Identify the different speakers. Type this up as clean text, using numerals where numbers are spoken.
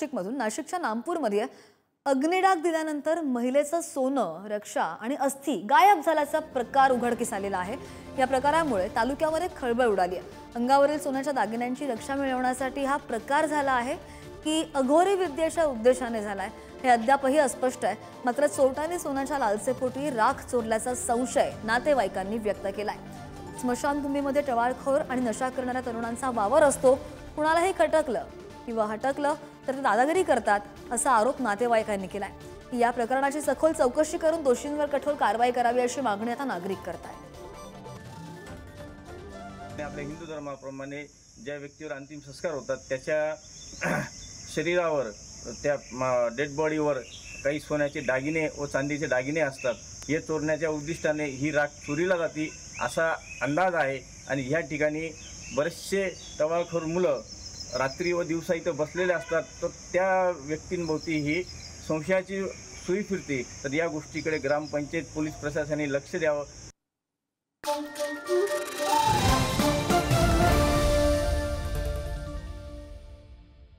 Speaker 1: नाशिकमधून नाशिकच्या नामपूरमध्ये अग्निडाग दिल्यानंतर महिलेचं सोनं, रक्षा आणि अस्थी गायब झाल्याचा प्रकार उघडकीस आलेला आहे। या प्रकारामुळे तालुक्यामध्ये खळबळ उडाली आहे। अंगावरील सोन्याच्या दागिन्यांची रक्षा मिळवण्यासाठी हा प्रकार झाला आहे की अघोरी विद्येच्या उद्देशाने झालाय हे अद्यापही अस्पष्ट आहे। मात्र चोरट्यांनी सोन्याच्या लालसेपोटी राख चोरल्याचा संशय नातेवाईकांनी व्यक्त केलाय। स्मशानभूमीमध्ये टवाळखोर आणि नशा करणाऱ्या तरुणांचा वावर असतो। कुणालाही खटकलं किंवा हटकलं तर ते दादागिरी करतात असा आरोप नातेवाईकांनी केलाय। या प्रकरणाची सखोल चौकशी करून दोषींवर कठोर कारवाई करावी अशी मागणी आता नागरिक करतायत।
Speaker 2: आपल्या हिंदू धर्माप्रमाणे ज्या व्यक्तीवर अंतिम संस्कार होतात त्याच्या शरीरावर त्या डेड बॉडीवर काही सोन्याचे दागिने व चांदीचे दागिने असतात। हे चोरण्याच्या उद्दिष्टाने ही राख चोरीला जाते असा अंदाज आहे। आणि ह्या ठिकाणी बरेचसे टवाळखोर मुलं रात्री व दिवसा इथं बसलेले असतात, तर त्या व्यक्तींभोवती ही संशयाची सुई फिरते। तर या गोष्टीकडे ग्रामपंचायत पोलीस प्रशासनाने लक्ष द्यावं।